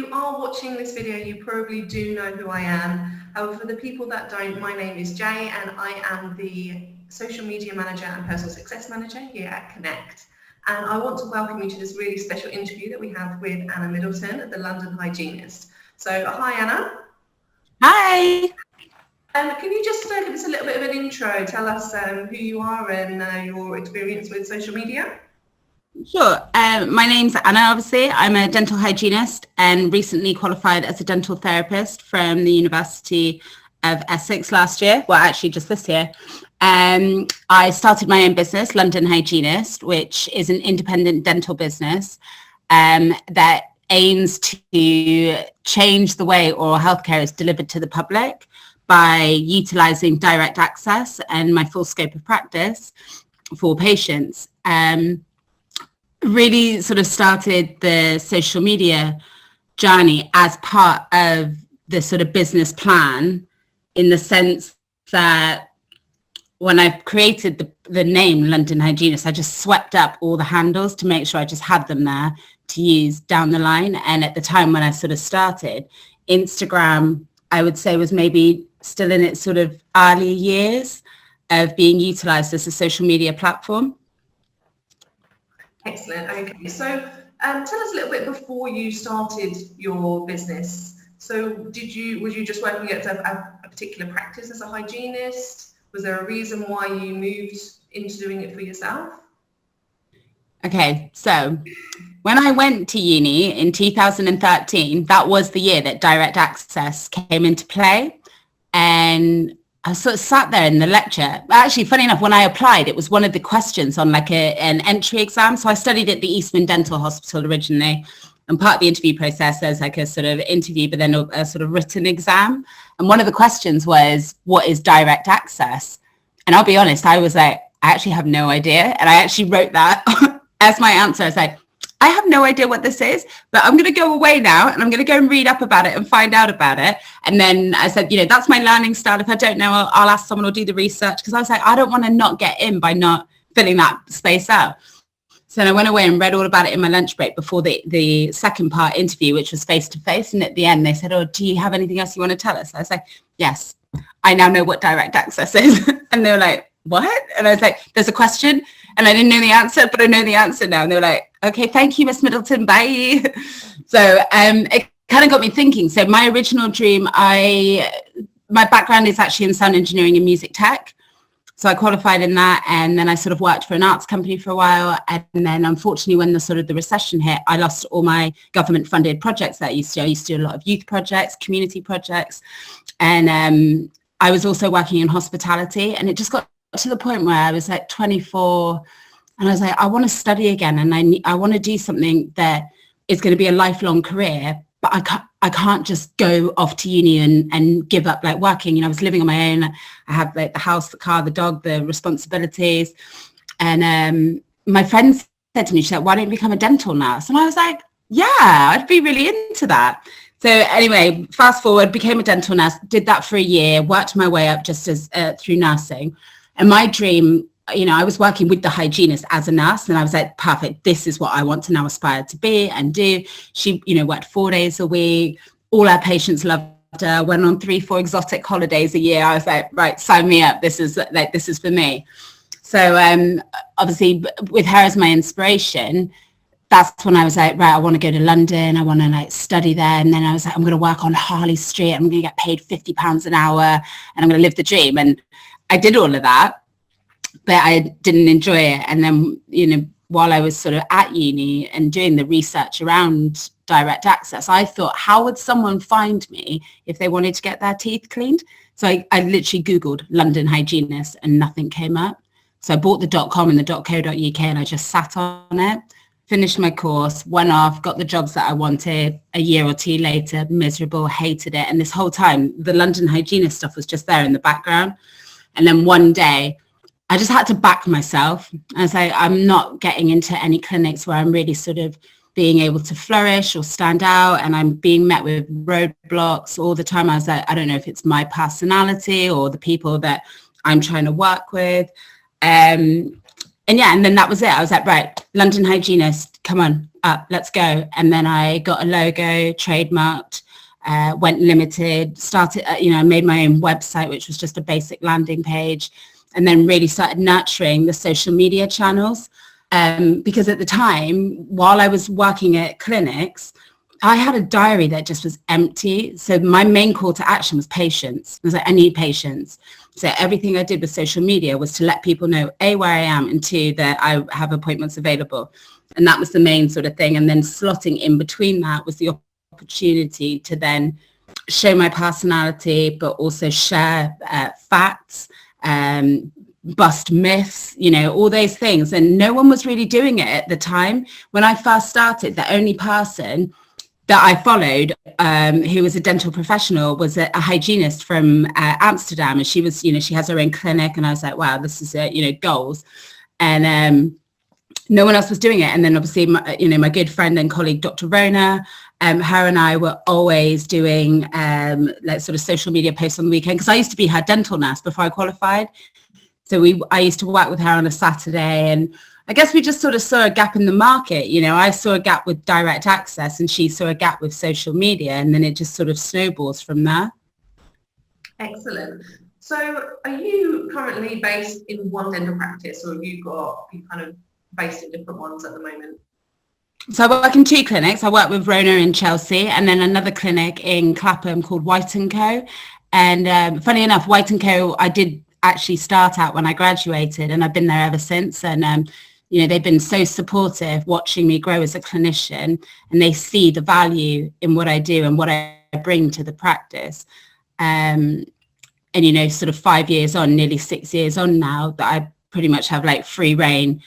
you are watching this video, you probably do know who I am. However, for the people that don't, my name is Jay and I am the Social Media Manager and Personal Success Manager here at Connect. And I want to welcome you to this really special interview that we have with Anna Middleton, the London Hygienist. So, hi Anna. Hi. Can you just give us a little bit of an intro, tell us who you are and your experience with social media? Sure. My name's Anna, obviously. I'm a dental hygienist and recently qualified as a dental therapist from the University of Essex last year. Well, actually just this year. I started my own business, London Hygienist, which is an independent dental business that aims to change the way oral healthcare is delivered to the public by utilising direct access and my full scope of practice for patients. Really sort of started the social media journey as part of the sort of business plan, in the sense that when I created the name London Hygienist, I just swept up all the handles to make sure I just had them there to use down the line. And at the time when I sort of started, Instagram, I would say, was maybe still in its sort of early years of being utilized as a social media platform. Excellent. Okay, so tell us a little bit before you started your business. So was you just working at a particular practice as a hygienist? Was there a reason why you moved into doing it for yourself? Okay, so when I went to uni in 2013, that was the year that direct access came into play. And I sort of sat there in the lecture. Actually, funny enough, when I applied, it was one of the questions on like an entry exam. So I studied at the Eastman Dental Hospital originally. And part of the interview process, there's like a sort of interview, but then a sort of written exam. And one of the questions was, what is direct access? And I'll be honest, I was like, I actually have no idea. And I actually wrote that as my answer. I was like, I have no idea what this is, but I'm going to go away now and I'm going to go and read up about it and find out about it. And then I said, that's my learning style. If I don't know, I'll ask someone or do the research, because I was like, I don't want to not get in by not filling that space out. So then I went away and read all about it in my lunch break before the second part interview, which was face to face. And at the end, they said, oh, do you have anything else you want to tell us? I was like, yes, I now know what direct access is. And they were like, what? And I was like, there's a question. And I didn't know the answer, but I know the answer now. And they were like, okay, thank you, Miss Middleton, bye. So it kind of got me thinking. So my original dream, my background is actually in sound engineering and music tech. So I qualified in that, and then I sort of worked for an arts company for a while. And then unfortunately, when the recession hit, I lost all my government funded projects that I used to do a lot of youth projects, community projects. And I was also working in hospitality, and it just got to the point where I was like 24 and I was like, I want to study again, and I want to do something that is going to be a lifelong career, but I can't just go off to uni and give up like working. I was living on my own. I have like the house, the car, the dog, the responsibilities. And my friend said to me, she's like, why don't you become a dental nurse? And I was like, yeah, I'd be really into that. So anyway, fast forward, became a dental nurse, did that for a year, worked my way up just as through nursing. And my dream, I was working with the hygienist as a nurse, and I was like, perfect, this is what I want to now aspire to be and do. She, worked 4 days a week. All our patients loved her, went on 3-4 exotic holidays a year. I was like, right, sign me up. This is for me. So obviously with her as my inspiration, that's when I was like, right, I want to go to London. I want to like study there. And then I was like, I'm going to work on Harley Street. I'm going to get paid £50 an hour and I'm going to live the dream. And I did all of that, but I didn't enjoy it. And then, while I was sort of at uni and doing the research around direct access, I thought, how would someone find me if they wanted to get their teeth cleaned? So I literally Googled London Hygienist and nothing came up. So I bought the .com and the .co.uk and I just sat on it, finished my course, went off, got the jobs that I wanted. A year or two later, miserable, hated it. And this whole time, the London Hygienist stuff was just there in the background. And then one day, I just had to back myself. I was like, I'm not getting into any clinics where I'm really sort of being able to flourish or stand out, and I'm being met with roadblocks all the time. I was like, I don't know if it's my personality or the people that I'm trying to work with. And then that was it. I was like, right, London Hygienist, come on, up, let's go. And then I got a logo, trademarked, went limited, started, I made my own website, which was just a basic landing page, and then really started nurturing the social media channels. Because at the time, while I was working at clinics, I had a diary that just was empty. So my main call to action was patience. I was like, I need patience. So everything I did with social media was to let people know, A, where I am, and 2, that I have appointments available. And that was the main sort of thing. And then slotting in between that was the opportunity to then show my personality, but also share facts, bust myths, all those things. And no one was really doing it at the time. When I first started, the only person that I followed, who was a dental professional, was a hygienist from Amsterdam. And she was, she has her own clinic. And I was like, wow, this is, goals. And no one else was doing it. And then obviously, my good friend and colleague, Dr. Rona, her and I were always doing like sort of social media posts on the weekend, because I used to be her dental nurse before I qualified. So I used to work with her on a Saturday, and I guess we just sort of saw a gap in the market. I saw a gap with direct access and she saw a gap with social media, and then it just sort of snowballs from there. Excellent. So are you currently based in one dental practice, or have you kind of based in different ones at the moment? So I work in 2 clinics. I work with Rona in Chelsea, and then another clinic in Clapham called White & Co. And funny enough, White & Co. I did actually start out when I graduated, and I've been there ever since. And they've been so supportive, watching me grow as a clinician, and they see the value in what I do and what I bring to the practice. And sort of 5 years on, nearly 6 years on now, that I pretty much have like free reign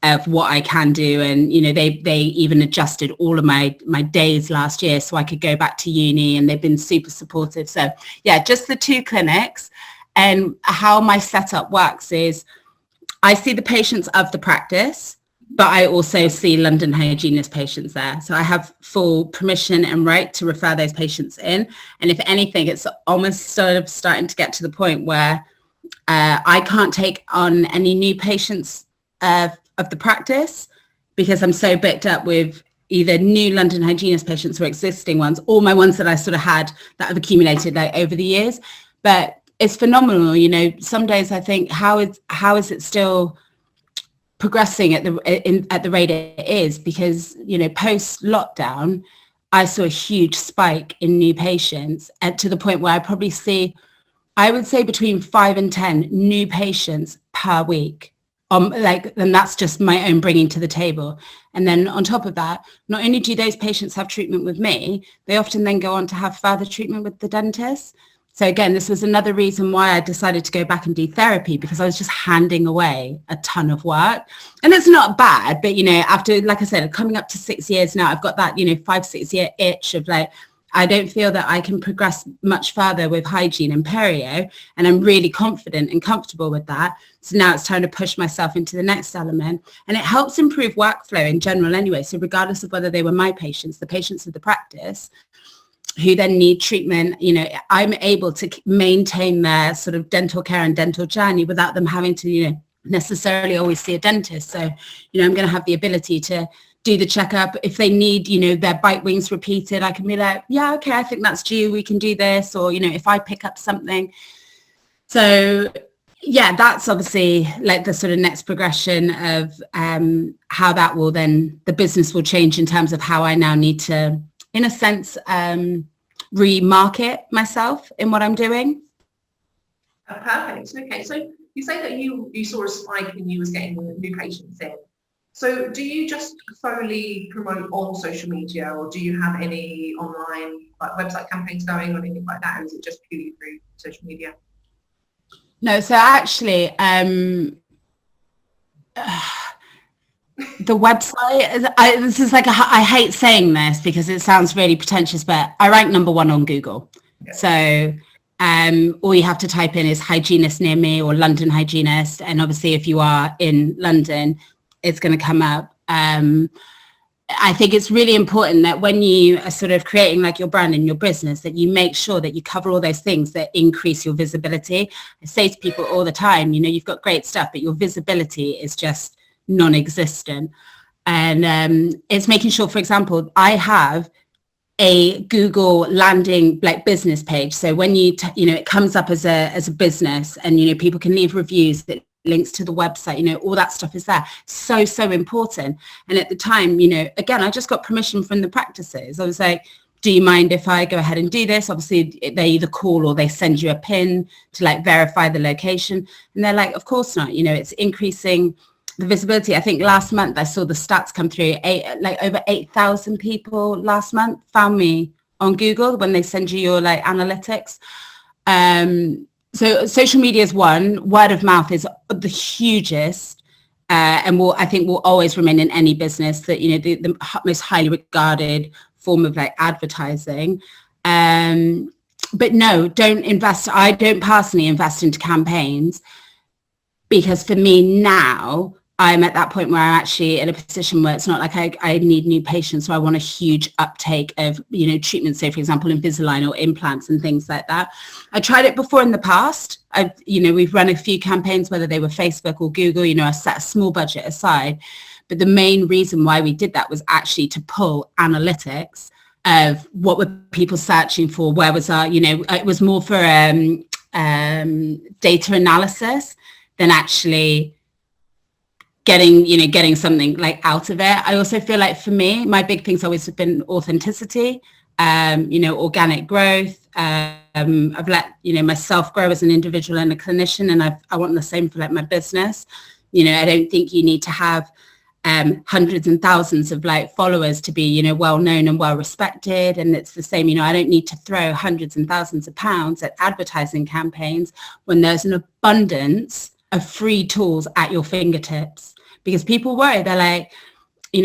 of what I can do. And they even adjusted all of my days last year so I could go back to uni, and they've been super supportive. So yeah, just the 2 clinics. And how my setup works is I see the patients of the practice, but I also see London Hygienist patients there. So I have full permission and right to refer those patients in. And if anything, it's almost sort of starting to get to the point where I can't take on any new patients of the practice, because I'm so booked up with either new London Hygienist patients or existing ones, or my ones that I sort of had that have accumulated like over the years. But it's phenomenal. Some days I think, how is it still progressing at the rate it is? Because, post lockdown, I saw a huge spike in new patients, and to the point where I would say between 5 and 10 new patients per week. And that's just my own bringing to the table. And then on top of that, not only do those patients have treatment with me, they often then go on to have further treatment with the dentist. So again, this was another reason why I decided to go back and do therapy, because I was just handing away a ton of work. And it's not bad, but, after, like I said, coming up to 6 years now, I've got that, 5-6 year itch of like, I don't feel that I can progress much further with hygiene and perio. And I'm really confident and comfortable with that. So now it's time to push myself into the next element. And it helps improve workflow in general anyway. So regardless of whether they were my patients, the patients of the practice, who then need treatment, I'm able to maintain their sort of dental care and dental journey without them having to, necessarily always see a dentist. So, I'm going to have the ability to do the checkup. If they need, their bite wings repeated, I can be like, yeah, okay, I think that's due. We can do this. Or, if I pick up something. So yeah, that's obviously like the sort of next progression of how that will then, the business will change in terms of how I now need to, in a sense, remarket myself in what I'm doing. Perfect. Okay, so you say that you saw a spike and you was getting new patients in. So do you just solely promote on social media, or do you have any online like website campaigns going or anything like that, or is it just purely through social media? No, so actually, the website, this is like, I hate saying this because it sounds really pretentious, but I rank number 1 on Google. Yeah. So all you have to type in is hygienist near me or London Hygienist. And obviously if you are in London, it's going to come up. I think it's really important that when you are sort of creating like your brand and your business, that you make sure that you cover all those things that increase your visibility. I say to people all the time, you've got great stuff, but your visibility is just non-existent. And it's making sure, for example, I have a Google landing like business page. So when it comes up as a business, and, people can leave reviews that links to the website, all that stuff is there. So important. And at the time, again, I just got permission from the practices. I was like, do you mind if I go ahead and do this? Obviously, they either call or they send you a pin to like verify the location. And they're like, of course not. It's increasing the visibility. I think last month I saw the stats come through. Over 8,000 people last month found me on Google when they send you your like analytics. So social media is one. Word of mouth is the hugest, and I think will always remain in any business that the most highly regarded form of like advertising. But no, don't invest. I don't personally invest into campaigns, because for me now, I'm at that point where I'm actually in a position where it's not like I need new patients, so I want a huge uptake of, treatments. So for example, Invisalign or implants and things like that. I tried it before in the past. We've run a few campaigns, whether they were Facebook or Google, I set a small budget aside. But the main reason why we did that was actually to pull analytics of what were people searching for, where was our, it was more for data analysis than actually getting something like out of it. I also feel like for me, my big thing's always been authenticity, organic growth. I've let, myself grow as an individual and a clinician, and I want the same for like my business. I don't think you need to have hundreds and thousands of like followers to be, well known and well respected. And it's the same, I don't need to throw hundreds and thousands of pounds at advertising campaigns when there's an abundance of free tools at your fingertips. Because people worry, they're like,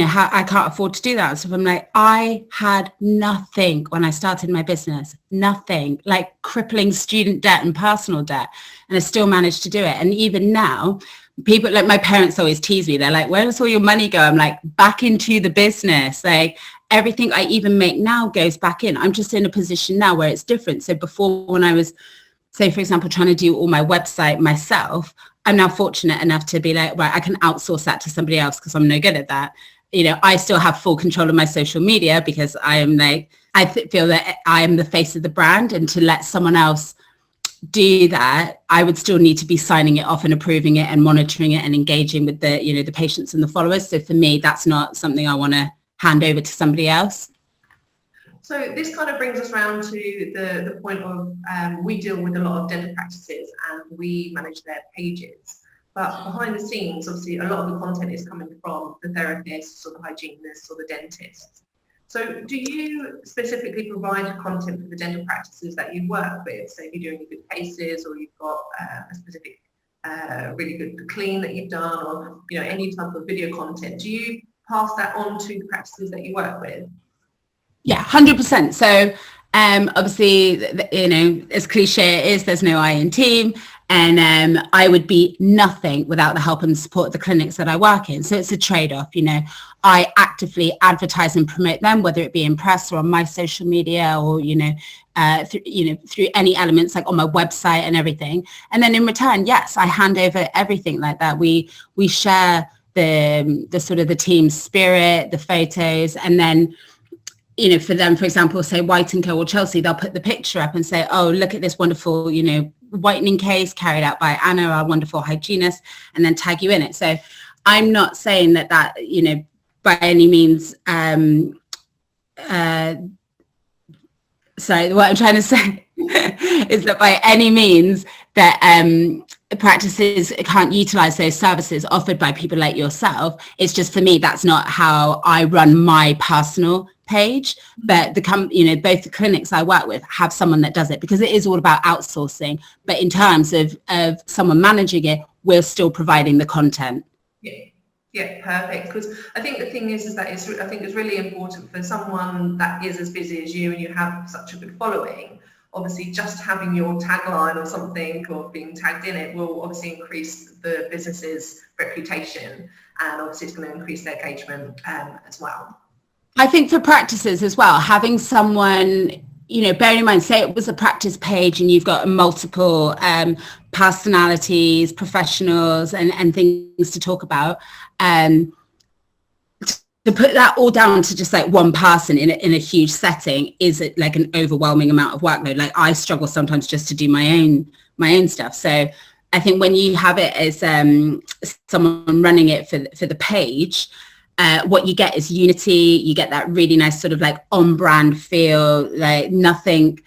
how I can't afford to do that. So I'm like, I had nothing when I started my business, nothing, like crippling student debt and personal debt. And I still managed to do it. And even now, people, like my parents always tease me. They're like, where does all your money go? I'm like, back into the business. Like everything I even make now goes back in. I'm just in a position now where it's different. So before, when I was, say, for example, trying to do all my website myself, I'm now fortunate enough to be like, right, I can outsource that to somebody else because I'm no good at that. I still have full control of my social media because I am like, feel that I am the face of the brand, and to let someone else do that, I would still need to be signing it off and approving it and monitoring it and engaging with the, the patients and the followers. So for me, that's not something I want to hand over to somebody else. So this kind of brings us around to the point of we deal with a lot of dental practices and we manage their pages. But behind the scenes, obviously, a lot of the content is coming from the therapists or the hygienists or the dentists. So do you specifically provide content for the dental practices that you work with? So if you're doing good cases, or you've got a specific really good clean that you've done, or any type of video content, do you pass that on to the practices that you work with? Yeah, 100%. So obviously, as cliche it is, there's no I in team. And I would be nothing without the help and support of the clinics that I work in. So it's a trade-off. I actively advertise and promote them, whether it be in press or on my social media, or through any elements like on my website and everything. And then in return, yes, I hand over everything like that. We share the sort of the team spirit, the photos, and then for them, for example, say White & Co or Chelsea, they'll put the picture up and say, oh, look at this wonderful, whitening case carried out by Anna, our wonderful hygienist, and then tag you in it. So I'm not saying that by any means, sorry, what I'm trying to say is that by any means that practices can't utilize those services offered by people like yourself. It's just, for me, that's not how I run my personal page. But both the clinics I work with have someone that does it, because it is all about outsourcing. But in terms of someone managing it, we're still providing the content. Yeah, perfect. Because I think the thing is that I think it's really important for someone that is as busy as you and you have such a good following. Obviously, just having your tagline or something, or being tagged in it, will obviously increase the business's reputation, and obviously it's going to increase their engagement as well. I think for practices as well, having someone, bearing in mind, say it was a practice page and you've got multiple personalities, professionals and things to talk about, to put that all down to just like one person in a huge setting is like an overwhelming amount of workload. Like I struggle sometimes just to do my own stuff. So I think when you have it as someone running it for the page, what you get is unity. You get that really nice sort of like on brand feel, like nothing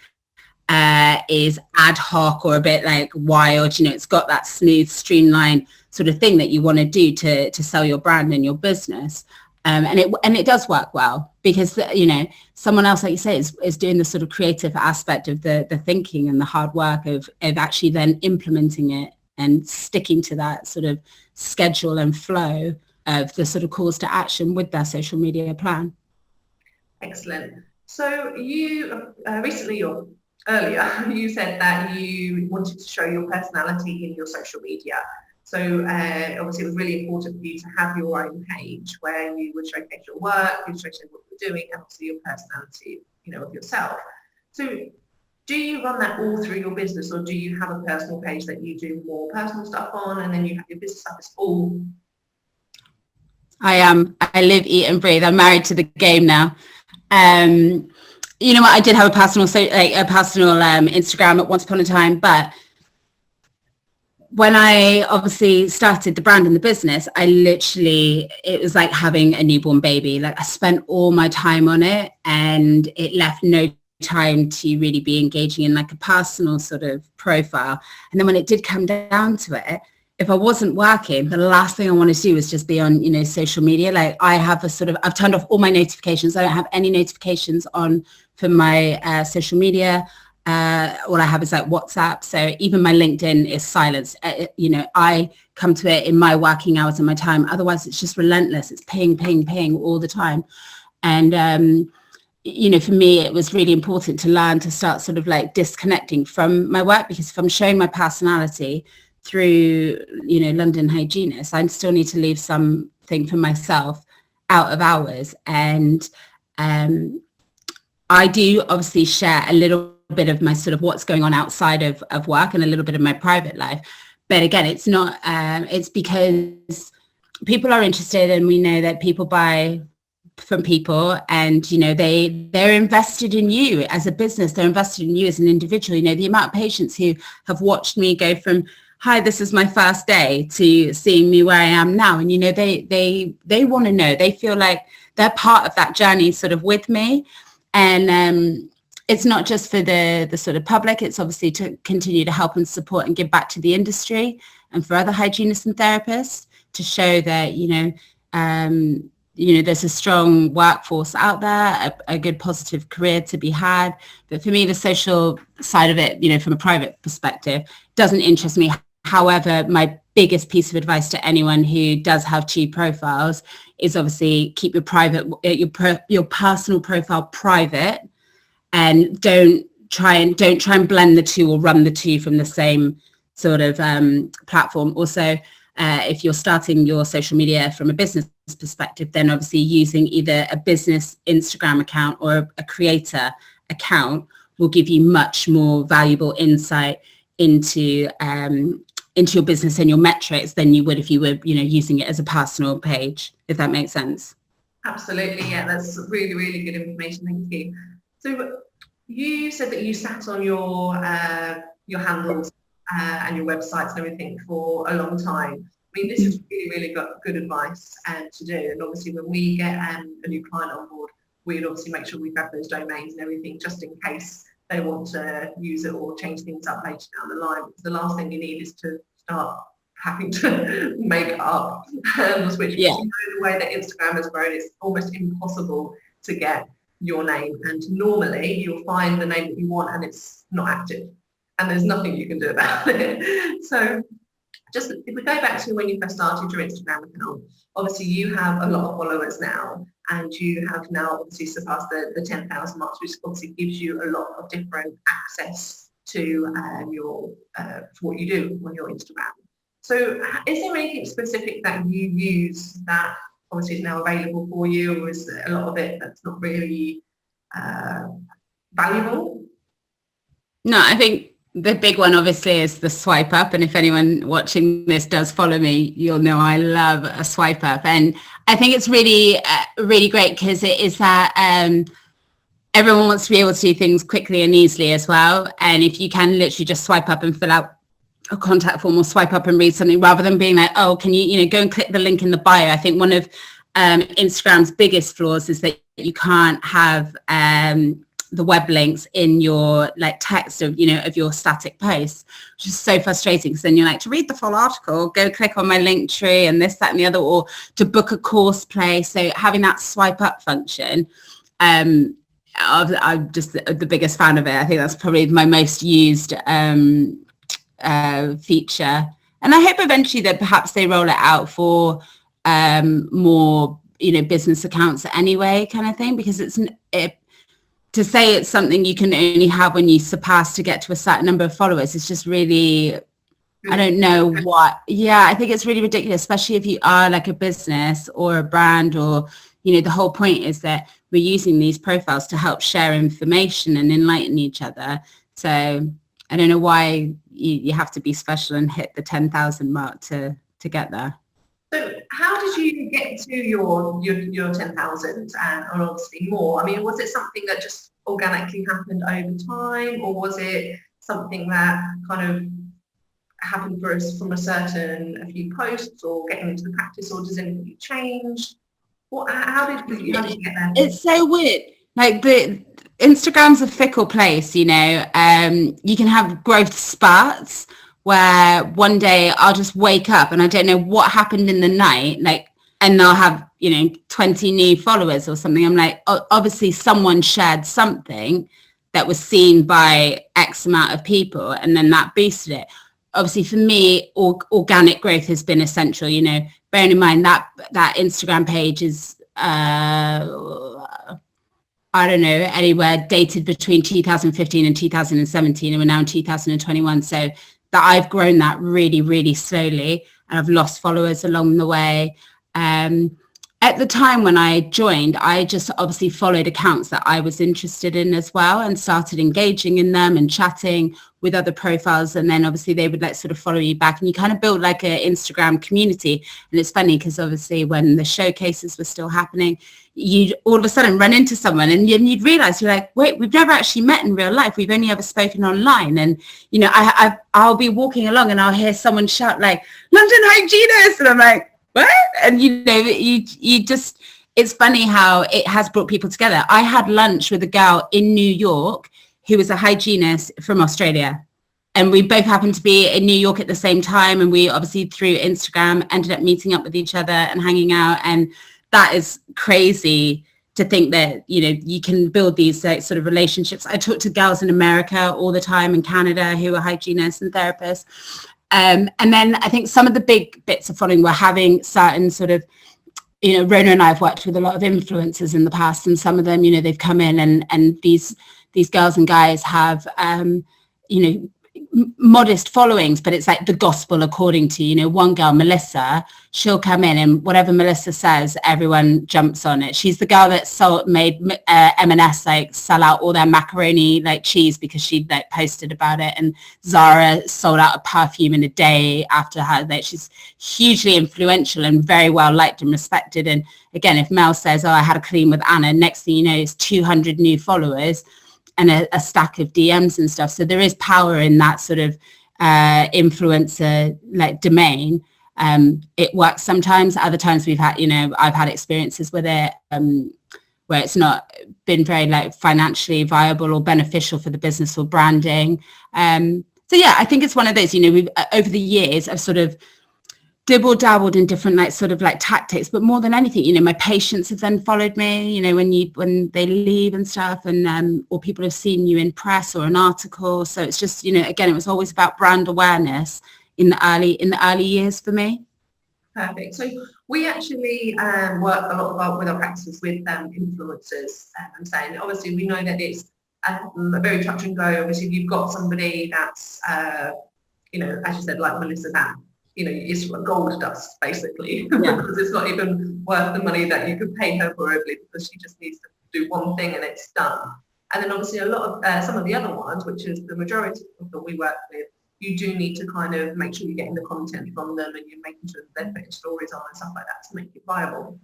is ad hoc or a bit like wild. You know, it's got that smooth, streamlined sort of thing that you want to do to sell your brand and your business. And it does work well because, you know, someone else, like you say, is doing the sort of creative aspect of the thinking and the hard work of actually then implementing it and sticking to that sort of schedule and flow of the sort of calls to action with their social media plan. Excellent. So you recently or earlier, you said that you wanted to show your personality in your social media. So obviously it was really important for you to have your own page where you would showcase your work, you would showcase what you're doing, and also your personality, you know, of yourself. So do you run that all through your business, or do you have a personal page that you do more personal stuff on, and then you have your business stuff is all? I live, eat, and breathe. I'm married to the game now. You know what? I did have a personal Instagram at once upon a time, but when I obviously started the brand and the business, it was like having a newborn baby. Like I spent all my time on it and it left no time to really be engaging in like a personal sort of profile. And then when it did come down to it, if I wasn't working, the last thing I want to do is just be on, you know, social media. Like I've turned off all my notifications. I don't have any notifications on for my social media. All I have is like WhatsApp. So even my LinkedIn is silenced. You know, I come to it in my working hours and my time. Otherwise, it's just relentless. It's ping, ping, ping all the time. And, you know, for me, it was really important to learn to start sort of like disconnecting from my work, because if I'm showing my personality through, you know, London Hygienist, I still need to leave something for myself out of hours. And I do obviously share a little bit of my sort of what's going on outside of work and a little bit of my private life. But again, it's not, it's because people are interested, and we know that people buy from people, and, you know, they're invested in you as a business. They're invested in you as an individual. You know, the amount of patients who have watched me go from, hi, this is my first day, to seeing me where I am now. And, you know, they want to know, they feel like they're part of that journey sort of with me. And it's not just for the sort of public, it's obviously to continue to help and support and give back to the industry and for other hygienists and therapists to show that, you know, there's a strong workforce out there, a good positive career to be had. But for me, the social side of it, you know, from a private perspective, doesn't interest me. However, my biggest piece of advice to anyone who does have two profiles is obviously keep your personal profile private, and don't try and blend the two or run the two from the same sort of platform. Also, if you're starting your social media from a business perspective, then obviously using either a business Instagram account or a creator account will give you much more valuable insight into your business and your metrics than you would if you were, you know, using it as a personal page, if that makes sense. Absolutely, yeah, that's really, really good information. Thank you. So you said that you sat on your handles and your websites and everything for a long time. I mean, this is really, really good advice to do. And obviously, when we get a new client on board, we'd obviously make sure we grab those domains and everything just in case they want to use it or change things up later down the line. Because the last thing you need is to start having to make up handles, which, you know, the way that Instagram has grown, it's almost impossible to get your name, and normally you'll find the name that you want and it's not active and there's nothing you can do about it. So just if we go back to when you first started your Instagram account, obviously you have a lot of followers now, and you have now obviously surpassed the 10,000 marks, which obviously gives you a lot of different access to for what you do on your Instagram. So is there anything specific that you use that obviously is now available for you, or is a lot of it that's not really valuable? No, I think The big one obviously is the swipe up, and if anyone watching this does follow me, you'll know I love a swipe up, and I think it's really really great because it is that everyone wants to be able to do things quickly and easily as well, and if you can literally just swipe up and fill out a contact form or swipe up and read something rather than being like, oh, can you go and click the link in the bio. I think one of Instagram's biggest flaws is that you can't have the web links in your like text of your static posts, which is so frustrating because then you're like, to read the full article, go click on my link tree and this, that and the other, or to book a course play. So having that swipe up function, I'm just the biggest fan of it. I think that's probably my most used feature, and I hope eventually that perhaps they roll it out for more business accounts anyway, kind of thing, because to say it's something you can only have when you surpass to get to a certain number of followers, it's just really, I don't know what. Yeah, I think it's really ridiculous, especially if you are like a business or a brand, or the whole point is that we're using these profiles to help share information and enlighten each other. So I don't know why you have to be special and hit the 10,000 mark to get there. So how did you get to your 10,000 and obviously more? I mean, was it something that just organically happened over time, or was it something that kind of happened for us from a few posts or getting into the practice, or does anything change? How did you get there? It's so weird. Like Instagram's a fickle place, you can have growth spurts where one day I'll just wake up and I don't know what happened in the night, and I'll have, 20 new followers or something. I'm like, obviously someone shared something that was seen by X amount of people, and then that boosted it. Obviously for me, organic growth has been essential, bearing in mind that Instagram page is, I don't know, anywhere dated between 2015 and 2017, and we're now in 2021. So that I've grown that really, really slowly, and I've lost followers along the way. At the time when I joined, I just obviously followed accounts that I was interested in as well, and started engaging in them and chatting with other profiles. And then obviously they would sort of follow you back, and you kind of build like an Instagram community. And it's funny because obviously when the showcases were still happening, you'd all of a sudden run into someone and you'd realize, you're like, wait, we've never actually met in real life. We've only ever spoken online. And, I'll be walking along and I'll hear someone shout like, London Hygienist. And I'm like, what? And, you just, it's funny how it has brought people together. I had lunch with a girl in New York who was a hygienist from Australia. And we both happened to be in New York at the same time. And we obviously through Instagram ended up meeting up with each other and hanging out. And that is crazy to think that, you can build these sort of relationships. I talk to girls in America all the time, in Canada, who are hygienists and therapists. And then I think some of the big bits of following were having certain sort of, Rona and I have worked with a lot of influencers in the past, and some of them, they've come in and these girls and guys have, modest followings, but it's like the gospel according to, one girl, Melissa, she'll come in and whatever Melissa says, everyone jumps on it. She's the girl that made M&S sell out all their macaroni cheese because she posted about it, and Zara sold out a perfume in a day after her. She's hugely influential and very well liked and respected. And again, if Mel says, oh, I had a clean with Anna, next thing you know, it's 200 new followers and a stack of DMs and stuff. So there is power in that sort of influencer domain. It works sometimes. Other times we've had, I've had experiences with it where it's not been very financially viable or beneficial for the business or branding. So yeah, I think it's one of those, we've over the years I've sort of dabbled in different tactics, but more than anything, my patients have then followed me, when they leave and stuff, and or people have seen you in press or an article. So it's just, again, it was always about brand awareness in the early years for me. Perfect. So we actually work a lot with our practices with influencers, and saying obviously we know that it's a very touch and go. Obviously, if you've got somebody that's as you said, like Melissa, that it's gold dust basically, yeah. Because it's not even worth the money that you could pay her probably, because she just needs to do one thing and it's done. And then obviously a lot of some of the other ones, which is the majority of them we work with, you do need to kind of make sure you're getting the content from them and you're making sure that they're putting stories on and stuff like that to make it viable.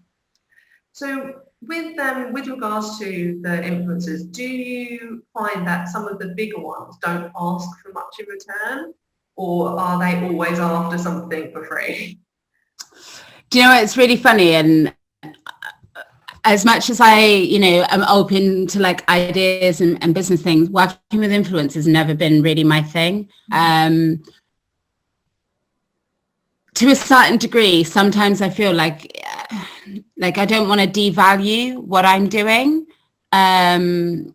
So with regards to the influencers, do you find that some of the bigger ones don't ask for much in return, or are they always after something for free? Do you know, it's really funny, and as much as I, am open to like ideas and business things, working with influencers has never been really my thing. To a certain degree, sometimes I feel like I don't want to devalue what I'm doing. And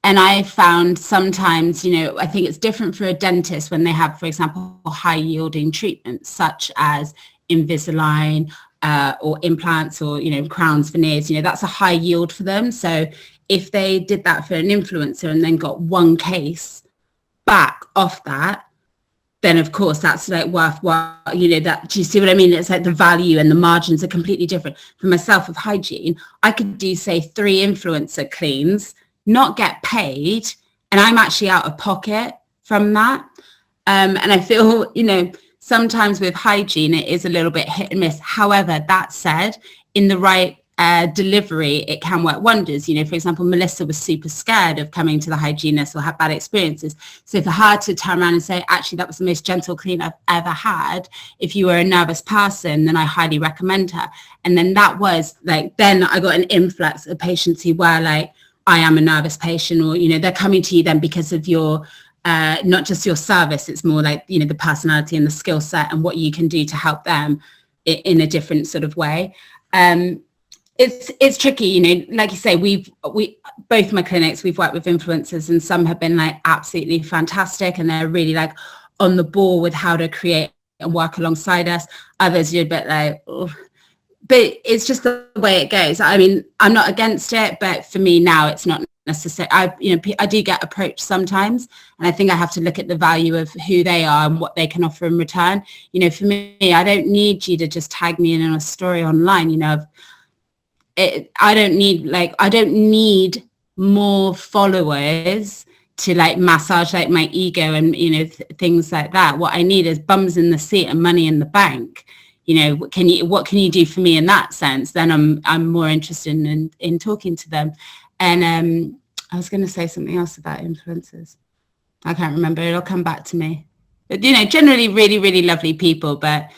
I found sometimes, I think it's different for a dentist when they have, for example, high yielding treatments such as Invisalign, or implants, or crowns, veneers. That's a high yield for them. So if they did that for an influencer and then got one case back off that, then of course that's like worthwhile. That, do you see what I mean? It's like the value and the margins are completely different. For myself with hygiene, I could do say 3 influencer cleans, not get paid, and I'm actually out of pocket from that. And I feel, sometimes with hygiene, it is a little bit hit and miss. However, that said, in the right delivery, it can work wonders. For example, Melissa was super scared of coming to the hygienist or had bad experiences. So for her to turn around and say, actually, that was the most gentle clean I've ever had. If you were a nervous person, then I highly recommend her. And then that was like, then I got an influx of patients who were like, I am a nervous patient, or, they're coming to you then because of your not just your service, it's more like, the personality and the skill set and what you can do to help them in a different sort of way. It's tricky, like you say, we both my clinics, we've worked with influencers, and some have been like absolutely fantastic and they're really like on the ball with how to create and work alongside us. Others you're a bit like, oh. But it's just the way it goes. I mean, I'm not against it, but for me now, it's not necessary. I do get approached sometimes, and I think I have to look at the value of who they are and what they can offer in return. For me, I don't need you to just tag me in a story online. I don't need more followers to like massage like my ego and things like that. What I need is bums in the seat and money in the bank. What can you do for me in that sense? Then I'm more interested in talking to them. And I was going to say something else about influencers. I can't remember. It'll come back to me. But generally really, really lovely people. But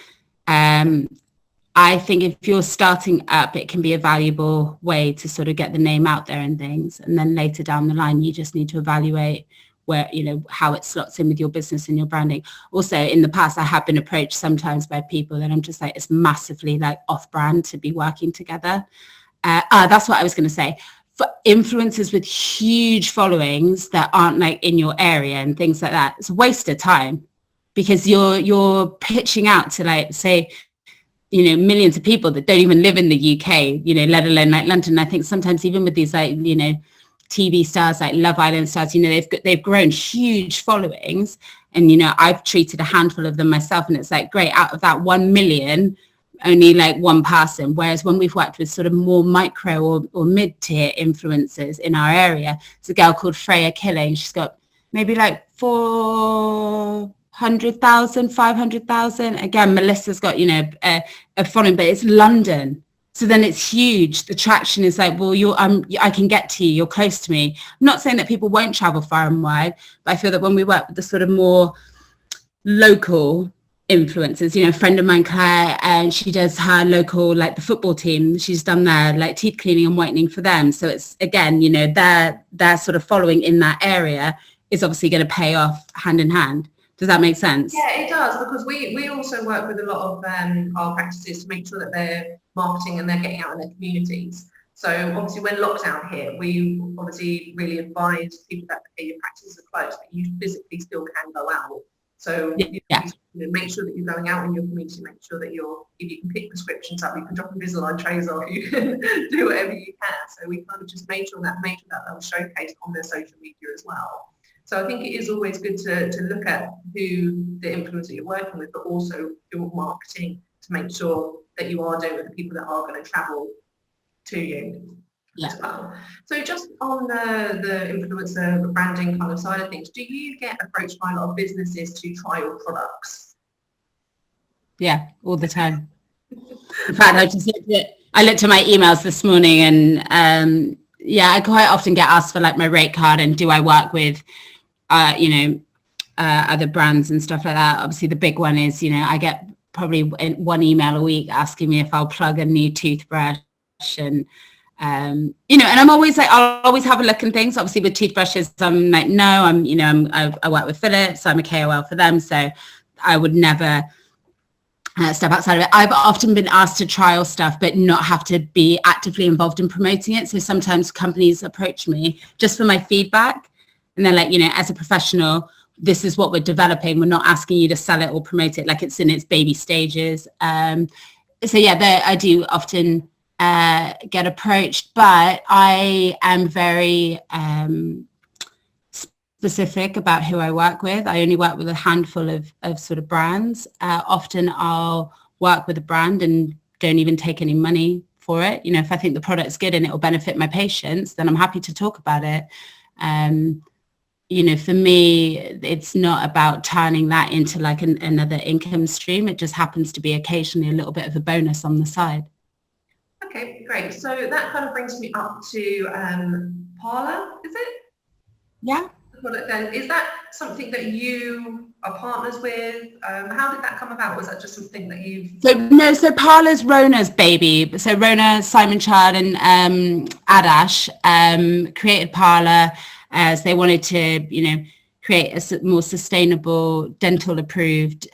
I think if you're starting up, it can be a valuable way to sort of get the name out there and things. And then later down the line, you just need to evaluate where, how it slots in with your business and your branding. Also, in the past, I have been approached sometimes by people that I'm just like, it's massively like off-brand to be working together. That's what I was going to say. For influencers with huge followings that aren't like in your area and things like that, it's a waste of time, because you're pitching out to like, say, millions of people that don't even live in the UK, let alone like London. I think sometimes even with these like, TV stars like Love Island stars, they've grown huge followings, and I've treated a handful of them myself, and it's like, great, out of that 1 million, only like one person. Whereas when we've worked with sort of more micro or mid-tier influencers in our area, it's a girl called Freya Killing. She's got maybe like 400,000, 500,000. Again, Melissa's got a following, but it's London. So then it's huge. The traction is like, well, I can get to you. You're close to me. I'm not saying that people won't travel far and wide, but I feel that when we work with the sort of more local influencers, a friend of mine, Claire, and she does her local, like the football team. She's done their like teeth cleaning and whitening for them. So it's, again, their sort of following in that area is obviously going to pay off hand in hand. Does that make sense? Yeah, it does, because we also work with a lot of our practices to make sure that they're marketing and they're getting out in their communities. So obviously when lockdown hit, we obviously really advise people that your practices are closed, but you physically still can go out. So make sure that you're going out in your community, make sure that if you can pick prescriptions up, you can drop Invisalign trays off, you can do whatever you can. So we kind of just made sure that was showcased on their social media as well. So I think it is always good to look at who the influencer you're working with, but also your marketing to make sure that you are doing with the people that are going to travel to you. as well. So just on the influencer branding kind of side of things, do you get approached by a lot of businesses to try your products? Yeah, all the time. In fact, I looked at my emails this morning, and I quite often get asked for like my rate card and do I work with other brands and stuff like that. Obviously the big one is, I get probably one email a week asking me if I'll plug a new toothbrush, and and I'm always like, I'll always have a look in things. Obviously with toothbrushes, I'm like, no, I work with Philips, so I'm a KOL for them, so I would never step outside of it. I've often been asked to trial stuff but not have to be actively involved in promoting it. So sometimes companies approach me just for my feedback, and they're like, as a professional, this is what we're developing. We're not asking you to sell it or promote it, like it's in its baby stages. So yeah, I do often get approached, but I am very specific about who I work with. I only work with a handful of sort of brands. Often I'll work with a brand and don't even take any money for it. If I think the product's good and it will benefit my patients, then I'm happy to talk about it. For me, it's not about turning that into like another income stream. It just happens to be occasionally a little bit of a bonus on the side. Okay, great. So that kind of brings me up to Parlour, is it? Yeah. Is that something that you are partners with? How did that come about? Was that just something that you've... So Parlour's Rona's baby. So Rona, Simon Chard and Adash created Parlour as they wanted to, create a more sustainable dental approved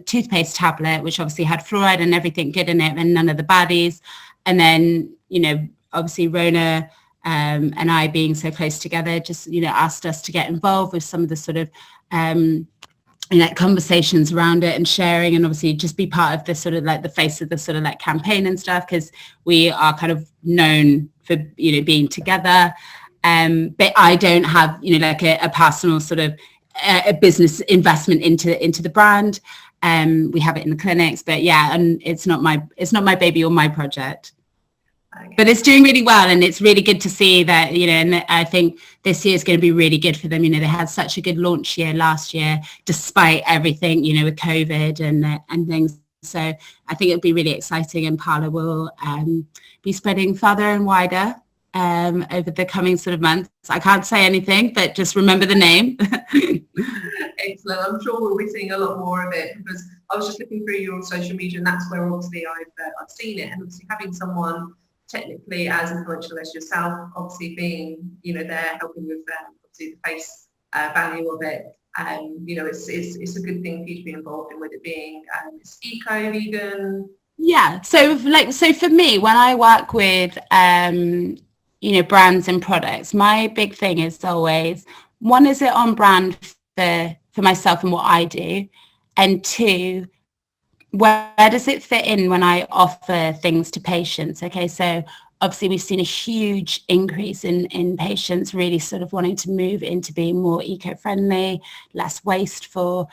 toothpaste tablet, which obviously had fluoride and everything good in it and none of the baddies. And then, obviously Rona and I being so close together, just, asked us to get involved with some of the sort of, conversations around it and sharing, and obviously just be part of the sort of like the face of the sort of like campaign and stuff, because we are kind of known for, being together. But I don't have, like a personal sort of a business investment into the brand. We have it in the clinics, but yeah, and it's not my baby or my project. Okay. But it's doing really well, and it's really good to see that, and I think this year is going to be really good for them. They had such a good launch year last year, despite everything, with COVID and things. So I think it'll be really exciting, and Parlour will be spreading further and wider over the coming sort of months. I can't say anything, but just remember the name. Excellent. I'm sure we'll be seeing a lot more of it, because I was just looking through your social media, and that's where obviously I've seen it, and obviously having someone technically as influential as yourself, obviously being, there helping with obviously the face value of it. It's a good thing for you to be involved in, with it being it's eco, vegan. Yeah. So for me, when I work with brands and products, my big thing is always, one, is it on brand for myself and what I do, and two, where does it fit in when I offer things to patients? Okay, so obviously we've seen a huge increase in patients really sort of wanting to move into being more eco-friendly, less wasteful,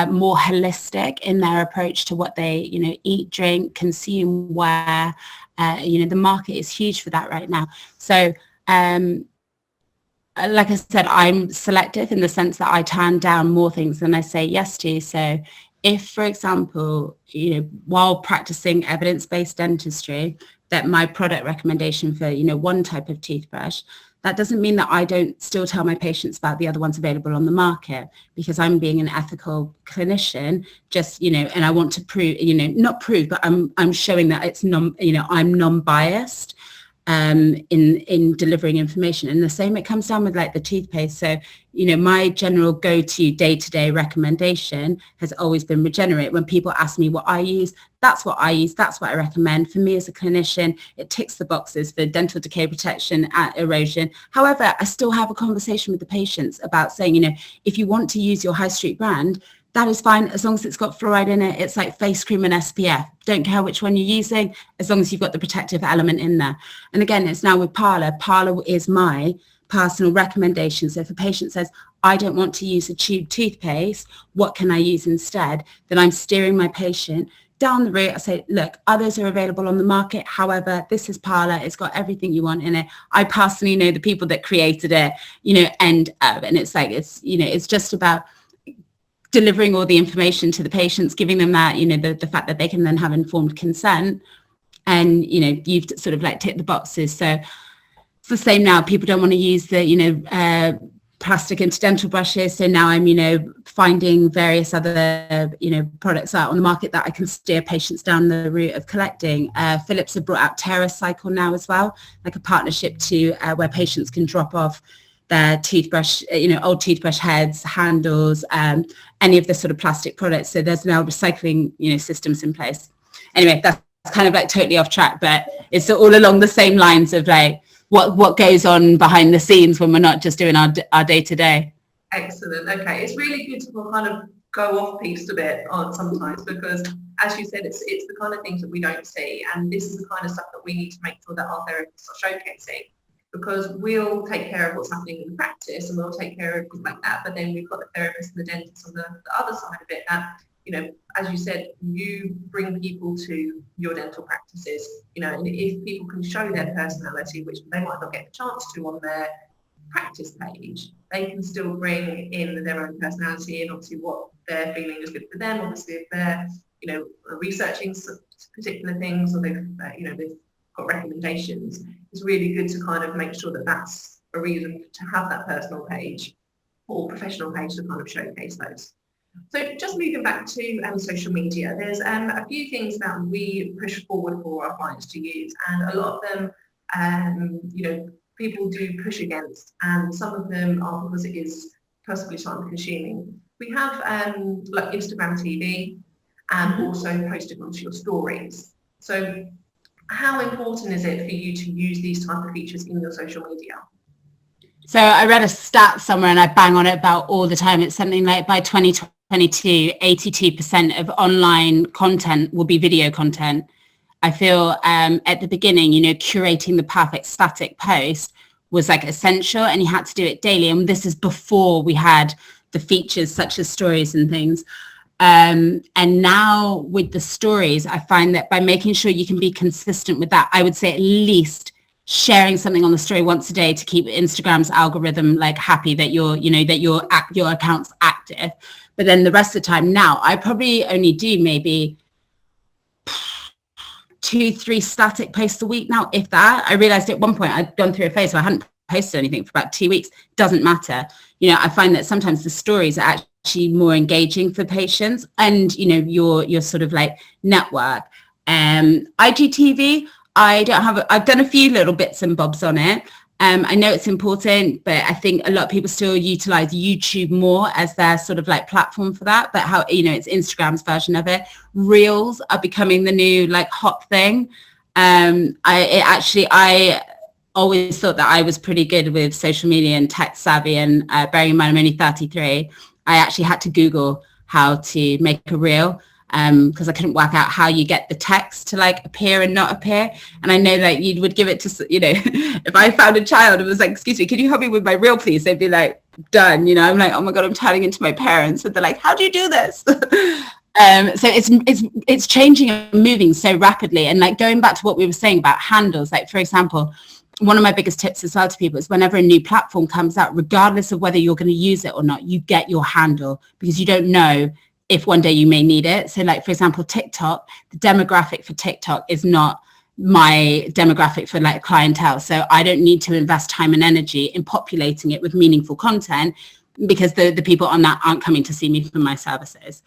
more holistic in their approach to what they, eat, drink, consume, wear. The market is huge for that right now. So like I said, I'm selective in the sense that I turn down more things than I say yes to. So if, for example, while practicing evidence-based dentistry, that my product recommendation for, one type of toothbrush, that doesn't mean that I don't still tell my patients about the other ones available on the market, because I'm being an ethical clinician, just, and I want to prove, not prove, but I'm showing that it's I'm non-biased in delivering information. And the same, it comes down with like the toothpaste. So, my general go-to day-to-day recommendation has always been Regenerate. When people ask me what I use, that's what I use. That's what I recommend. For me as a clinician, it ticks the boxes for dental decay protection, erosion. However, I still have a conversation with the patients about saying, if you want to use your high street brand, that is fine, as long as it's got fluoride in it. It's like face cream and SPF. Don't care which one you're using, as long as you've got the protective element in there. And again, it's now with Parlour. Parlour is my personal recommendation. So if a patient says, I don't want to use a tube toothpaste, what can I use instead? Then I'm steering my patient down the route, I say, look, others are available on the market. However, this is Parlour. It's got everything you want in it. I personally know the people that created it, and it's like, it's just about delivering all the information to the patients, giving them that, the fact that they can then have informed consent. And, you've sort of like ticked the boxes. So it's the same now. People don't want to use the, plastic interdental brushes. So now I'm, finding various other, products out on the market that I can steer patients down the route of collecting. Philips have brought out TerraCycle now as well, like a partnership to where patients can drop off their toothbrush, old toothbrush heads, handles, any of the sort of plastic products. So there's now recycling, systems in place. Anyway, that's kind of like totally off track, but it's all along the same lines of like what goes on behind the scenes when we're not just doing our day-to-day. Excellent. Okay, it's really good to kind of go off piece a bit on sometimes, because as you said, it's the kind of things that we don't see, and this is the kind of stuff that we need to make sure that our therapists are showcasing, because we'll take care of what's happening in the practice and we'll take care of things like that, but then we've got the therapist and the dentist on the other side of it that, as you said, you bring people to your dental practices, and if people can show their personality, which they might not get the chance to on their practice page, they can still bring in their own personality and obviously what they're feeling is good for them. Obviously, if they're, researching particular things, or they've got recommendations, it's really good to kind of make sure that that's a reason to have that personal page or professional page to kind of showcase those. So just moving back to social media, there's a few things that we push forward for our clients to use, and a lot of them, people do push against, and some of them are because it is possibly time consuming. We have like Instagram TV and also posting onto your stories. So how important is it for you to use these type of features in your social media? So I read a stat somewhere and I bang on it about all the time. It's something like by 2022, 82% of online content will be video content. I feel at the beginning, curating the perfect static post was like essential, and you had to do it daily. And this is before we had the features such as stories and things. And now with the stories, I find that by making sure you can be consistent with that, I would say at least sharing something on the story once a day to keep Instagram's algorithm like happy that your account's active. But then the rest of the time now, I probably only do maybe 2-3 static posts a week now, if that. I realized at one point I'd gone through a phase where I hadn't posted anything for about 2 weeks. Doesn't matter. I find that sometimes the stories are actually more engaging for patients and, your sort of like network. IGTV, I've done a few little bits and bobs on it. I know it's important, but I think a lot of people still utilize YouTube more as their sort of like platform for that. But how, it's Instagram's version of it. Reels are becoming the new like hot thing. I always thought that I was pretty good with social media and tech savvy, and bearing in mind I'm only 33, I actually had to Google how to make a reel. Because I couldn't work out how you get the text to like appear and not appear. And I know that you would give it to, if I found a child and was like, excuse me, can you help me with my reel, please? They'd be like, done. I'm like, oh my God, I'm turning into my parents. And they're like, how do you do this? So it's changing and moving so rapidly. And like going back to what we were saying about handles, like for example, one of my biggest tips as well to people is whenever a new platform comes out, regardless of whether you're going to use it or not, you get your handle, because you don't know if one day you may need it. So like, for example, TikTok, the demographic for TikTok is not my demographic for like clientele. So I don't need to invest time and energy in populating it with meaningful content, because the people on that aren't coming to see me for my services.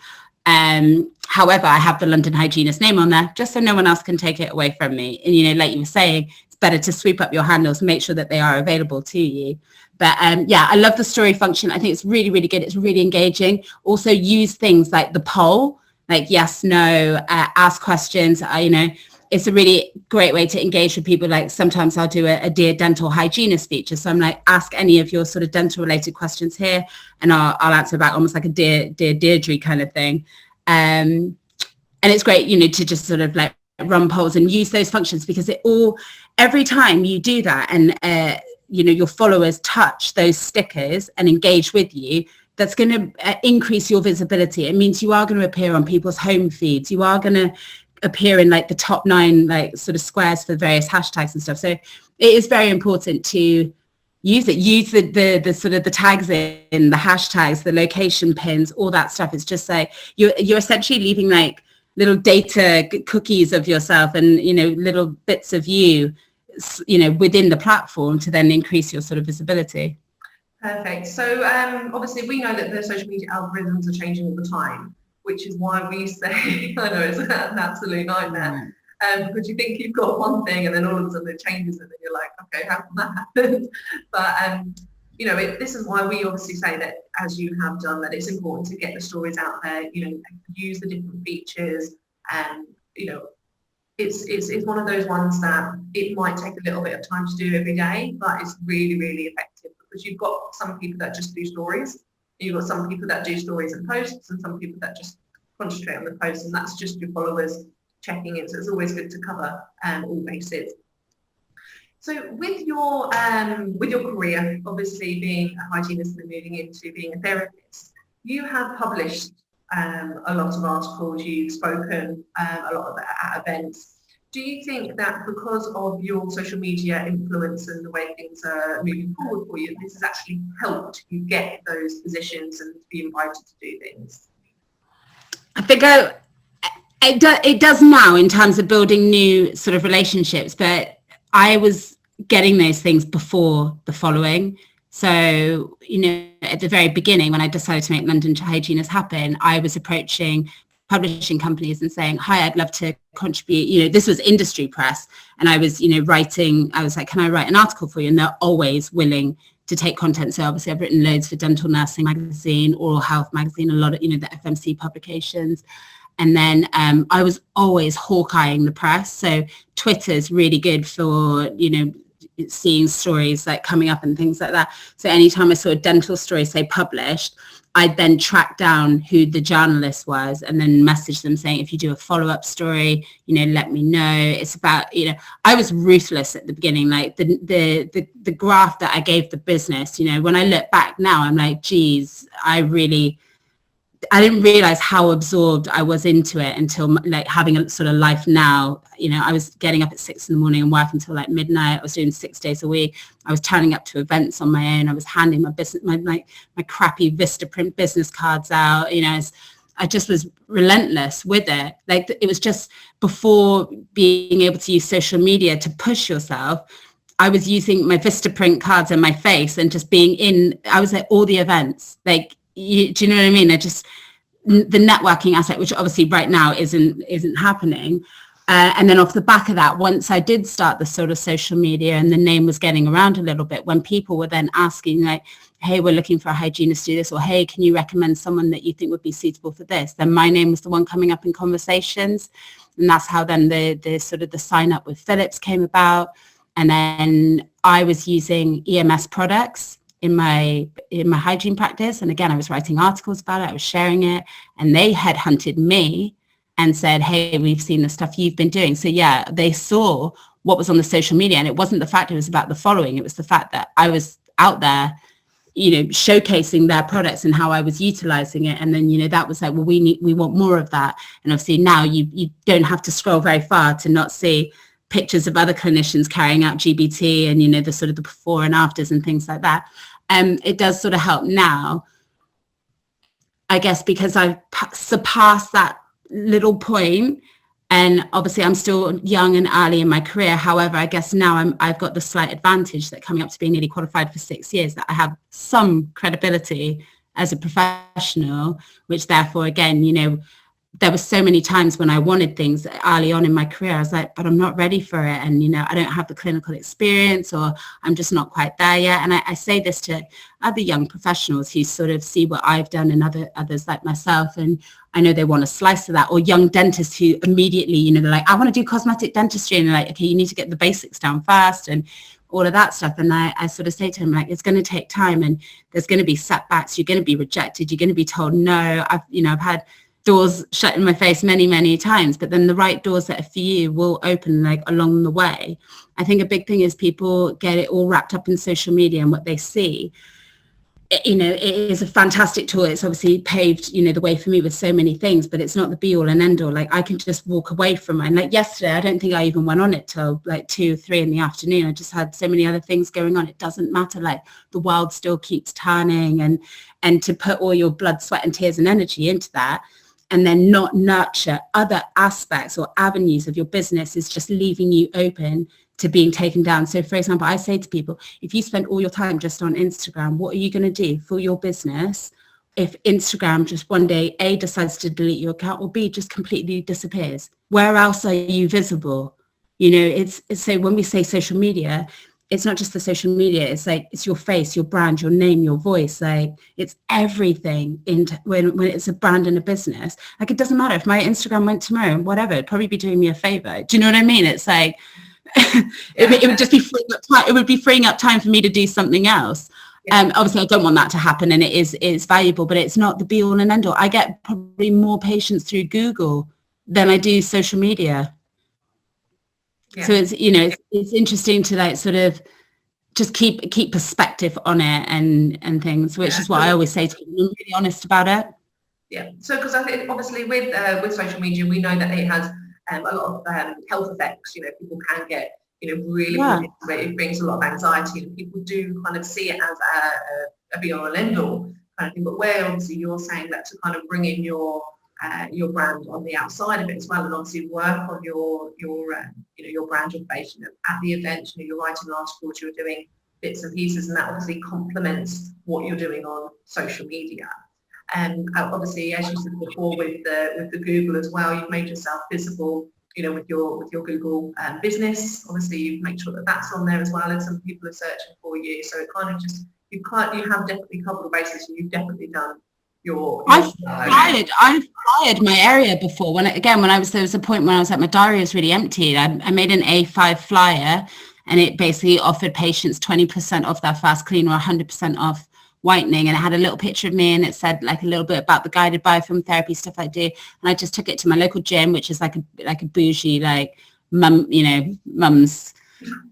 However, I have the London Hygienist name on there just so no one else can take it away from me. And, like you were saying, it's better to sweep up your handles, make sure that they are available to you. But I love the story function. I think it's really, really good. It's really engaging. Also use things like the poll, like yes, no, ask questions. It's a really great way to engage with people. Like sometimes I'll do a Dear Dental Hygienist feature. So I'm like, ask any of your sort of dental related questions here, and I'll answer back almost like a Dear Deirdre kind of thing. And it's great, to just sort of like run polls and use those functions, because every time you do that and, your followers touch those stickers and engage with you, that's going to increase your visibility. It means you are going to appear on people's home feeds. You are going to appear in like the top 9 like sort of squares for various hashtags and stuff. So it is very important to use the sort of the tags in the hashtags, the location pins, all that stuff. It's just like you're essentially leaving like little data cookies of yourself and, little bits of you, within the platform to then increase your sort of visibility. Perfect. So obviously we know that the social media algorithms are changing all the time, which is why we say, I know it's an absolute nightmare, because you think you've got one thing and then all of a sudden it changes and then you're like, okay, how can that happen? But, this is why we obviously say that, as you have done, that it's important to get the stories out there, use the different features, and, it's one of those ones that it might take a little bit of time to do every day, but it's really, really effective, because you've got some people that just do stories, you've got some people that do stories and posts, and some people that just concentrate on the posts, and that's just your followers checking in. So it's always good to cover all bases. So with your career, obviously being a hygienist and moving into being a therapist, you have published a lot of articles, you've spoken a lot at events. Do you think that because of your social media influence and the way things are moving forward for you, this has actually helped you get those positions and be invited to do things? I think it does now in terms of building new sort of relationships, but I was getting those things before the following. So, at the very beginning, when I decided to make London Hygienist happen, I was approaching publishing companies and saying, hi, I'd love to contribute. This was industry press. And I was, writing, I was like, can I write an article for you? And they're always willing to take content. So obviously I've written loads for Dental Nursing Magazine, Oral Health Magazine, a lot of, the FMC publications. And then I was always hawkeyeing the press. So Twitter's really good for, seeing stories like coming up and things like that. So anytime I saw a dental story, say, published, I'd then track down who the journalist was and then message them saying, if you do a follow-up story, let me know. It's about, I was ruthless at the beginning, like the graph that I gave the business, when I look back now, I'm like, geez, I didn't realize how absorbed I was into it until like having a sort of life now. I was getting up at 6 a.m. and working until like midnight. I was doing 6 days a week. I was turning up to events on my own. I was handing my business, my crappy Vistaprint business cards out. I just was relentless with it. Like it was just before being able to use social media to push yourself. I was using my Vistaprint cards in my face and just I was at all the events. Like, do you know what I mean? The networking aspect, which obviously right now isn't happening. And then off the back of that, once I did start the sort of social media and the name was getting around a little bit, when people were then asking like, hey, we're looking for a hygienist to do this, or hey, can you recommend someone that you think would be suitable for this? Then my name was the one coming up in conversations. And that's how then the sort of the sign up with Philips came about. And then I was using EMS products in my hygiene practice. And again, I was writing articles about it. I was sharing it, and they headhunted me and said, hey, we've seen the stuff you've been doing. So yeah, they saw what was on the social media, and it wasn't the fact it was about the following. It was the fact that I was out there, showcasing their products and how I was utilizing it. And then, that was like, well, we want more of that. And obviously now you don't have to scroll very far to not see pictures of other clinicians carrying out GBT and, the sort of the before and afters and things like that. It does sort of help now, I guess, because I've surpassed that little point, and obviously I'm still young and early in my career. However, I guess now I've got the slight advantage that coming up to being nearly qualified for 6 years, that I have some credibility as a professional, which therefore, again, there were so many times when I wanted things early on in my career. I was like, but I'm not ready for it. And, I don't have the clinical experience, or I'm just not quite there yet. And I say this to other young professionals who sort of see what I've done and others like myself. And I know they want a slice of that, or young dentists who immediately, they're like, I want to do cosmetic dentistry. And they're like, okay, you need to get the basics down first and all of that stuff. And I sort of say to him, like, it's going to take time, and there's going to be setbacks. You're going to be rejected. You're going to be told no. I've had doors shut in my face many, many times, but then the right doors that are for you will open like along the way. I think a big thing is people get it all wrapped up in social media and what they see. it is a fantastic tool. It's obviously paved, the way for me with so many things, but it's not the be all and end all. Like I can just walk away from it. And like yesterday, I don't think I even went on it till like 2 or 3 in the afternoon. I just had so many other things going on. It doesn't matter. Like the world still keeps turning, and to put all your blood, sweat and tears and energy into that and then not nurture other aspects or avenues of your business is just leaving you open to being taken down. So for example, I say to people, if you spend all your time just on Instagram, what are you going to do for your business if Instagram just one day A, decides to delete your account, or B, just completely disappears? Where else are you visible? It's so when we say social media, it's not just the social media, it's like it's your face, your brand, your name, your voice, like it's everything when it's a brand and a business. Like it doesn't matter if my Instagram went tomorrow, whatever, it'd probably be doing me a favor. Do you know what I mean? It's like it would just be freeing up time. It would be freeing up time for me to do something else. Obviously I don't want that to happen, and it's valuable, but it's not the be all and end all. I get probably more patients through Google than I do social media. So it's it's interesting to like sort of just keep perspective on it and things, which is what I always say to people. I'm really honest about it. Yeah. So because I think obviously with social media, we know that it has a lot of health effects. People can get really it brings a lot of anxiety, and people do kind of see it as a be all and end all kind of thing. But where obviously you're saying that to kind of bring in your brand on the outside of it as well, and obviously work on your brand, your face, at the event, you're writing articles, you're doing bits and pieces, and that obviously complements what you're doing on social media. And obviously, as you said before, with the Google as well, you've made yourself visible, with your Google business. Obviously, you've made sure that that's on there as well, and some people are searching for you. So it kind of just you have definitely covered the bases, and you've definitely done your I've fired my area before. There was a point when I was like, my diary was really empty. I made an A5 flyer, and it basically offered patients 20% off their fast clean or 100% off whitening, and it had a little picture of me, and it said like a little bit about the guided biofilm therapy stuff I do. And I just took it to my local gym, which is like a bougie like mum's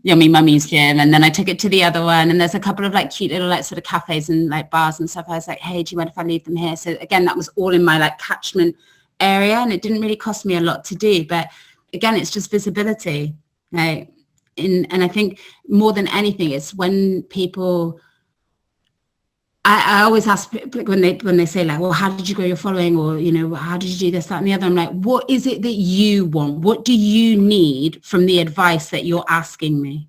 yummy mummy's gym, and then I took it to the other one, and there's a couple of like cute little like sort of cafes and like bars and stuff. I was like, hey, do you mind if I leave them here? So again, that was all in my like catchment area, and it didn't really cost me a lot to do, but again, it's just visibility, right? And I think more than anything, it's when people, I always ask when they say like, well, how did you grow your following, or how did you do this, that and the other? I'm like, what is it that you want? What do you need from the advice that you're asking me?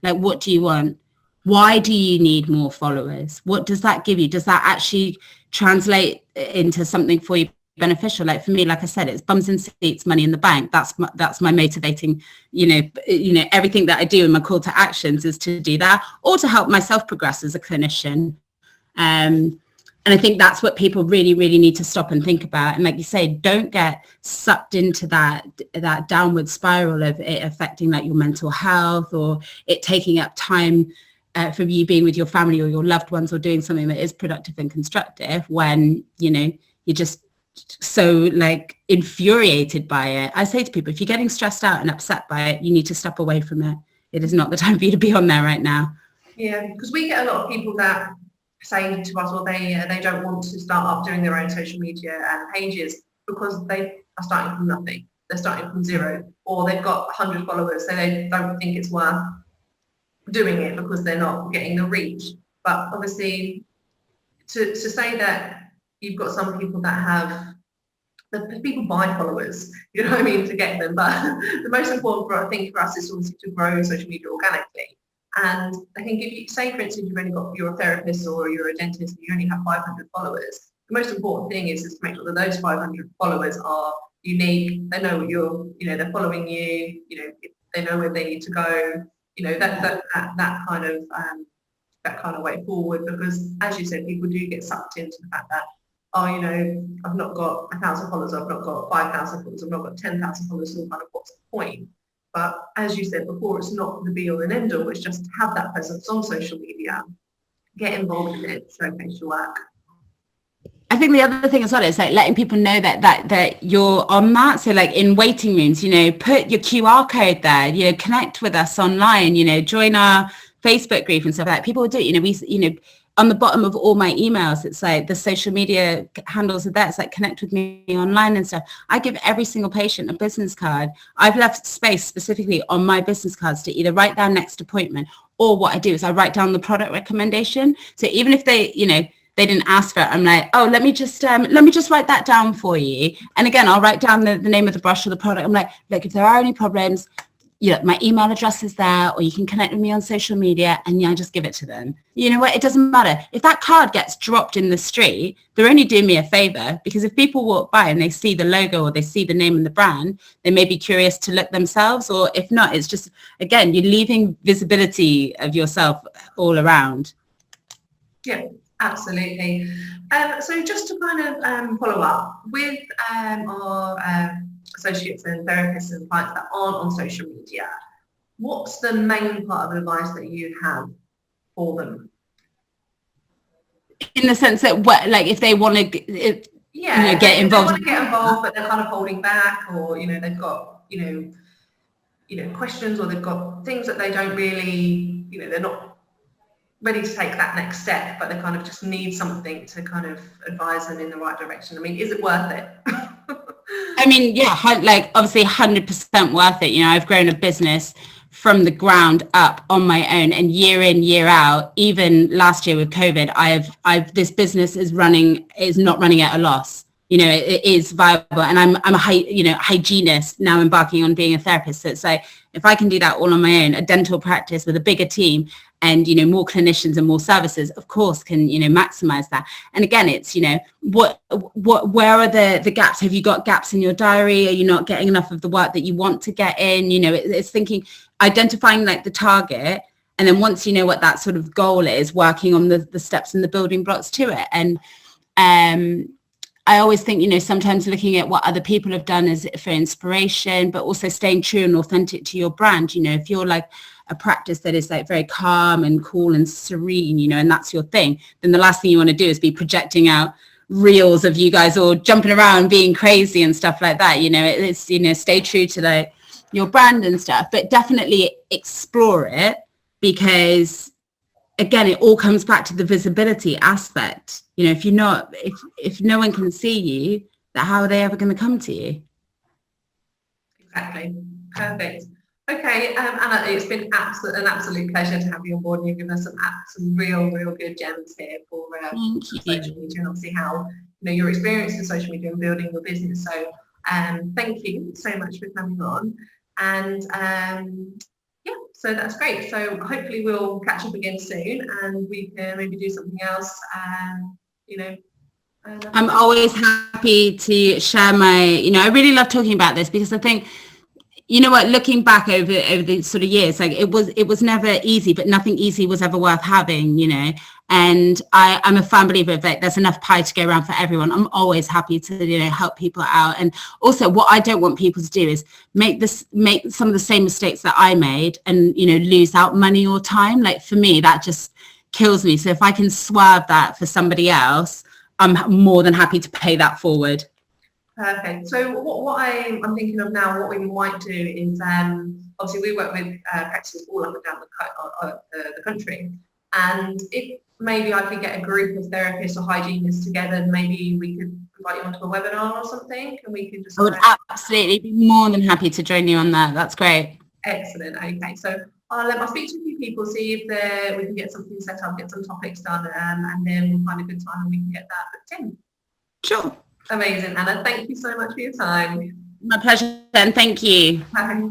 Like, what do you want? Why do you need more followers? What does that give you? Does that actually translate into something for you beneficial? Like for me, like I said, it's bums and seats, money in the bank. That's my motivating, everything that I do in my call to actions is to do that, or to help myself progress as a clinician. And I think that's what people really, really need to stop and think about. And like you say, don't get sucked into that downward spiral of it affecting like your mental health, or it taking up time from you being with your family or your loved ones, or doing something that is productive and constructive when, you're just so like infuriated by it. I say to people, if you're getting stressed out and upset by it, you need to step away from it. It is not the time for you to be on there right now. Yeah, because we get a lot of people that say to us, well, they don't want to start up doing their own social media pages because they are starting from nothing. They're starting from zero, or they've got 100 followers, so they don't think it's worth doing it because they're not getting the reach. But obviously, to say that you've got some people that have, the people buy followers, you know what I mean, to get them. But the most important thing for us is obviously to grow social media organically. And I think if you say, for instance, you're a therapist or you're a dentist and you only have 500 followers, the most important thing is to make sure that those 500 followers are unique. They know what they're following you, they know where they need to go, that kind of way forward. Because as you said, people do get sucked into the fact that, I've not got 1,000 followers, I've not got 5,000 followers, I've not got 10,000 followers, so kind of what's the point? But as you said before, it's not the be all and end all. It's just to have that presence on social media, get involved in it, showcase your work. I think the other thing as well is like letting people know that you're on that. So like in waiting rooms, put your QR code there, connect with us online, join our Facebook group and stuff like that. People will do it. on the bottom of all my emails, it's like the social media handles are there. It's like connect with me online and stuff. I give every single patient a business card. I've left space specifically on my business cards to either write down next appointment, or what I do is I write down the product recommendation. So even if they, they didn't ask for it, I'm like, oh, let me just write that down for you. And again, I'll write down the name of the brush or the product. I'm like, look, if there are any problems, my email address is there, or you can connect with me on social media, and I just give it to them. You know what? It doesn't matter. If that card gets dropped in the street, they're only doing me a favor, because if people walk by and they see the logo or they see the name and the brand, they may be curious to look themselves, or if not, it's just, again, you're leaving visibility of yourself all around. Yeah, absolutely. So just to kind of follow up with our associates and therapists and clients that aren't on social media, what's the main part of advice that you have for them? In the sense that, if they want to get involved, they want to get involved, but they're kind of holding back, or they've got questions, or they've got things that they don't really, they're not ready to take that next step, but they kind of just need something to kind of advise them in the right direction. I mean, is it worth it? I mean, yeah, obviously 100% worth it. I've grown a business from the ground up on my own, and year in, year out, even last year with COVID, this business is not running at a loss. It is viable, and I'm a hygienist now, embarking on being a therapist. So it's like, if I can do that all on my own, a dental practice with a bigger team and, more clinicians and more services, of course, can, maximize that. And again, it's, where are the gaps? Have you got gaps in your diary? Are you not getting enough of the work that you want to get in? It's thinking, identifying the target. And then once you know what that sort of goal is, working on the steps and the building blocks to it. And I always think, sometimes looking at what other people have done is for inspiration, but also staying true and authentic to your brand. If you're a practice that is very calm and cool and serene, and that's your thing, then the last thing you want to do is be projecting out reels of you guys all jumping around, being crazy and stuff like that. It's, stay true to your brand and stuff, but definitely explore it, because again, it all comes back to the visibility aspect. If you're not, if no one can see you, then how are they ever going to come to you? Exactly. Perfect. Okay, Anna, it's been an absolute pleasure to have you on board, and you've given us some real good gems here for social media, and obviously how your experience in social media and building your business. So thank you so much for coming on, and so that's great. So hopefully we'll catch up again soon, and we can maybe do something else. I'm always happy to share I really love talking about this, because I think, looking back over the sort of years, it was never easy, but nothing easy was ever worth having, and I'm a firm believer that there's enough pie to go around for everyone. I'm always happy to, help people out. And also, what I don't want people to do is make some of the same mistakes that I made and, lose out money or time. For me, that just kills me. So if I can swerve that for somebody else, I'm more than happy to pay that forward. Perfect. So what I'm thinking of now, what we might do is, obviously we work with practices all up and down the country, and if maybe I could get a group of therapists or hygienists together, maybe we could invite you onto a webinar or something, and we could just... I would absolutely be more than happy to join you on that. That's great. Excellent. Okay, so I'll speak to a few people, see if we can get something set up, get some topics done, and then we'll find a good time and we can get that booked in. Sure. Amazing, Anna. Thank you so much for your time. My pleasure, and thank you. Bye.